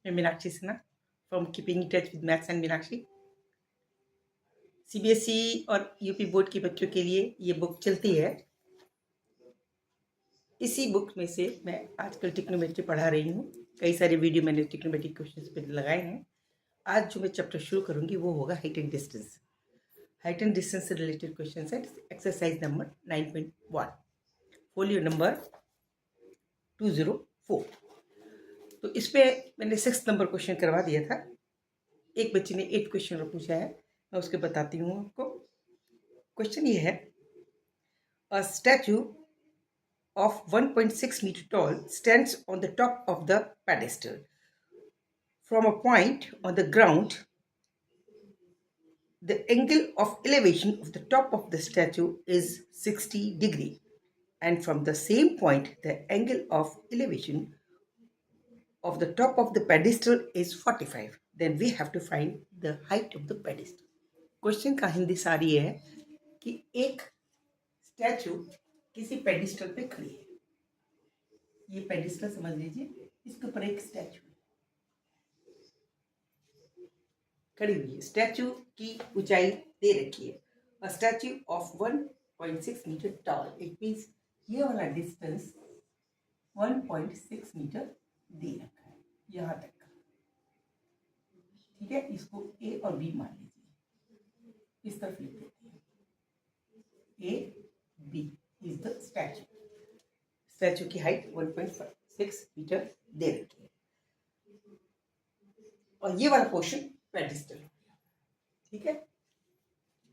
मैं Meenakshi Sinha from keeping in touch with maths and Meenakshi. CBSE और UP board के बच्चों के लिए ये बुक चलती है। इसी बुक में से मैं आजकल ट्रिग्नोमेट्री पढ़ा रही हूँ। कई सारे वीडियो मैंने ट्रिग्नोमेट्री क्वेश्चंस पे लगाए हैं। आज जो मैं चैप्टर शुरू करूँगी वो होगा height and distance. Height and distance से रिलेटेड क्वेश्चन है। Exercise number 9.1, folio number 204। तो इस पे मैंने 6 नंबर क्वेश्चन करवा दिया था। एक बच्चे ने 8 क्वेश्चन पूछा है, मैं उसके बताती हूँ आपको। क्वेश्चन ये है, a statue of 1.6 meter tall stands on the top of the pedestal. From a point on the ground, the angle of elevation of the top of the statue is 60 degree, and from the same point the angle of elevation of the top of the pedestal is 45. Then we have to find the height of the pedestal. Question का हिंदी सारी है कि एक statue किसी pedestal पे खड़ी है। ये पेडिस्टल समझ लीजिए, इसके ऊपर एक स्टैचू खड़ी हुई है। स्टैचू की ऊंचाई दे रखी है, a statue of 1.6 metre tall. It means ये वाला डिस्टेंस 1.6 मीटर दे रखा है यहाँ तक का। ठीक है, इसको ए और बी मान लीजिए, इस तरफ लिख देते हैं। A B is the statue. Statue की हाइट 1.6 मीटर दे रखी है और ये वाला पोर्शन पेडिस्टल। ठीक है,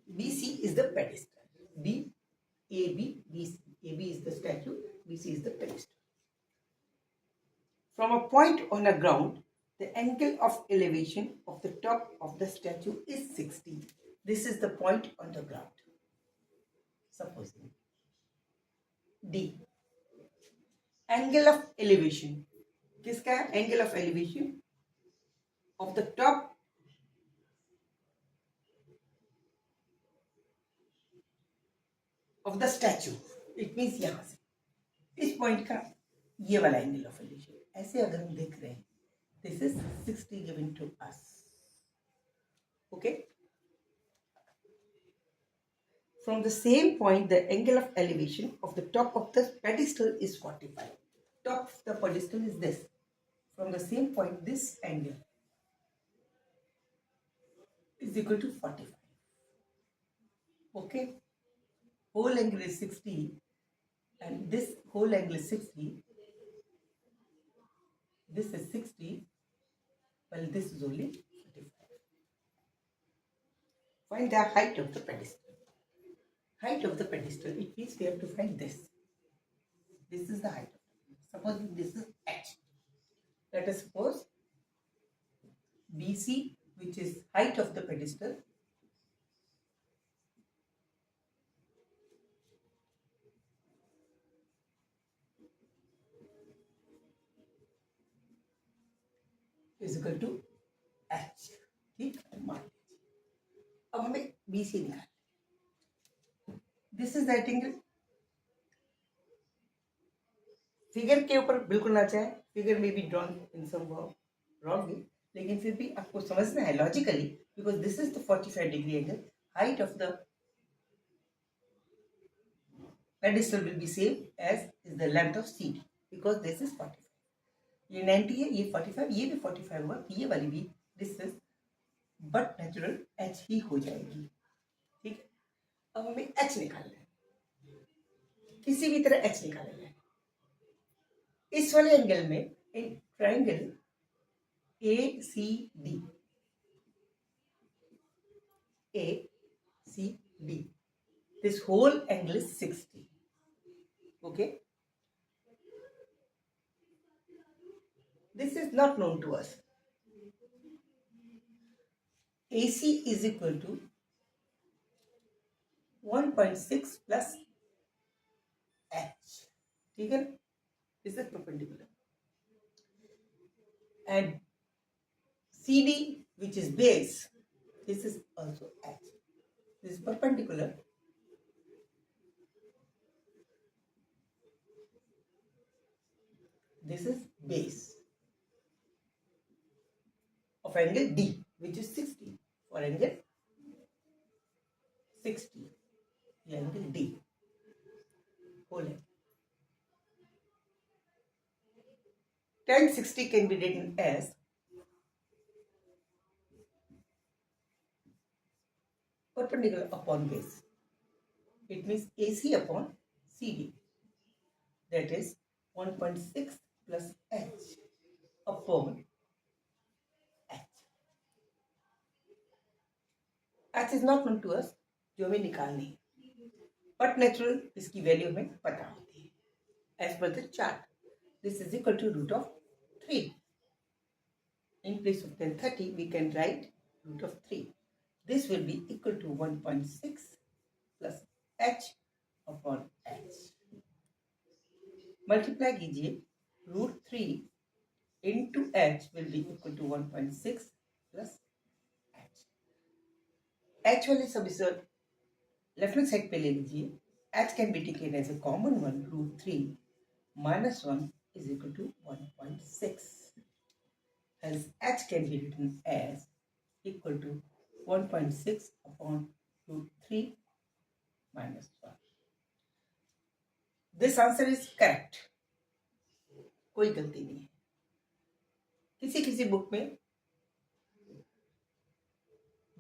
B C is the pedestal. B A B B C, A B is the statue, B C is the pedestal. From a point on a ground, the angle of elevation of the top of the statue is 60. This is the point on the ground. Supposing D, angle of elevation, किसका है? Angle of elevation of the top of the statue. It means यहाँ से इस point का ये वाला angle of elevation. ऐसे अगर हम देख रहे हैं, this is 60 given to us. Okay, from the same point the angle of elevation of the top of the pedestal is 45. Top of the pedestal is this. From the same point this angle is equal to 45. Okay, whole angle is 60 and this whole angle is 60. This is 60, well this is only 45. Find the height of the pedestal. Height of the pedestal, it means we have to find this. This is the height of the pedestal. Suppose this is h. Let us suppose BC, which is height of the pedestal, is equal to h. ठीक, मान लीजिए। अब हमें BC निकालना। This is that angle. Figure के ऊपर बिल्कुल ना चाहे, फिगर में be drawn in some wrong way, लेकिन फिर भी आपको समझना है logically, because this is the 45 degree angle. Height of the pedestal will be same as is the length of CD, because this is 45. ये 90 है, ये 45, ये भी 45 हुआ, ये वाली भी डिस्टेंस बट नेचुरल h ही हो जाएगी। ठीक है, अब हमें h निकालना है, किसी भी तरह h निकालना है। इस वाले एंगल में in triangle ACD, ACD, this whole angle is 60. Okay, this is not known to us. AC is equal to 1.6 plus h. ठीक है, this is perpendicular, and CD, which is base, this is also h. This is perpendicular, this is base. of angle D, which is 60. For angle 60, the angle D. Whole length. Tan 60 can be written as perpendicular upon base. It means AC upon CD. That is 1.6 plus H upon H. H is not known to us, जो हमें निकालनी है, but natural इसकी value हमें पता होती है. As per the chart, this is equal to root of 3. In place of tan 30, we can write root of 3. This will be equal to 1.6 plus H upon H. Multiply कीजिए, root 3 into H will be equal to 1.6 plus H. H वाले सब इसे left hand side पे ले लीजिए. H can be taken as a common one. Root 3 minus 1 is equal to 1.6. Hence H can be written as equal to 1.6 upon root 3 minus 1. This answer is correct. कोई गलती नहीं है. किसी किसी book में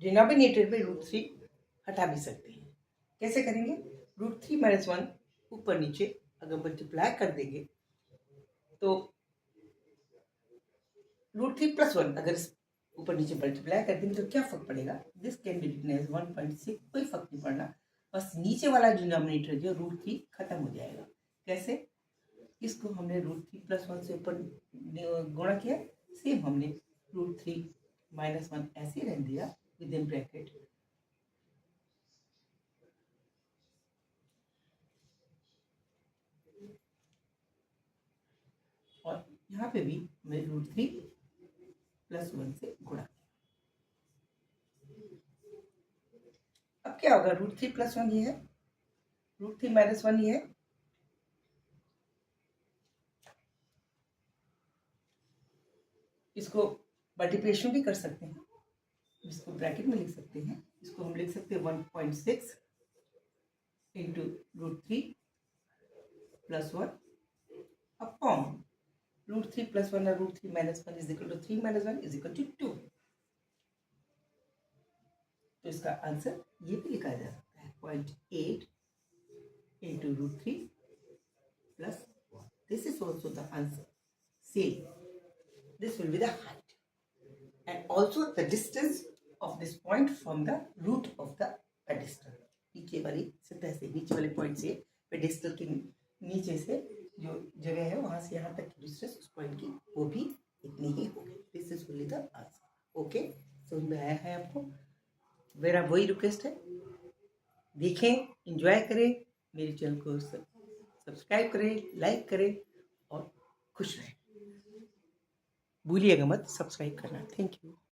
डिनोमिनेटर में रूट 3 हटा भी सकते हैं. कैसे करेंगे? रूट 3 माइनस 1 ऊपर नीचे अगर मल्टीप्लाई कर देंगे तो रूट 3 प्लस 1 अगर ऊपर नीचे मल्टीप्लाई कर देंगे तो क्या फर्क पड़ेगा? This can be written as 1.6. कोई फर्क नहीं पड़ना, बस नीचे वाला डिनोमिनेटर जो रूट 3 खत्म हो जाएगा. कैसे? इसको हमने रूट 3 प्लस 1 से ऊपर गुणा किया, सेम हमने रूट 3 माइनस 1 ऐसे रख दिया विद इन ब्रैकेट. और यहाँ पे भी मैं रूट 3 प्लस 1 से गुणा. अब क्या होगा? रूट 3 प्लस 1 ये है, रूट 3 माइनस 1 ये है. इसको मल्टीप्लिकेशन भी कर सकते हैं, इसको ब्रैकेट में लिख सकते हैं. इसको हम लिख सकते हैं 1.6 into root 3 plus 1 upon root 3 plus 1 और root 3 minus 1 is equal to 3 minus 1 is equal to 2. तो इसका आंसर ये भी लिखा जा सकता है 0.8 into root 3 plus 1. This is also the answer. Same. This will be the height and also the distance of this point from the root of the pedestal. नीचे वाली सतह से, नीचे वाले पॉइंट से पेडिस्टल के नीचे से जो जगह है वहां से यहाँ तक की डिस्टेंस उस पॉइंट की वो भी इतनी ही होगी. This is only the answer. Okay, समझ में आया है आपको? मेरा वही रिक्वेस्ट है, देखें, एंजॉय करें, मेरे चैनल को सब्सक्राइब करें, लाइक करें और खुश रहें. भूलिएगा मत सब्सक्राइब करना. Thank you.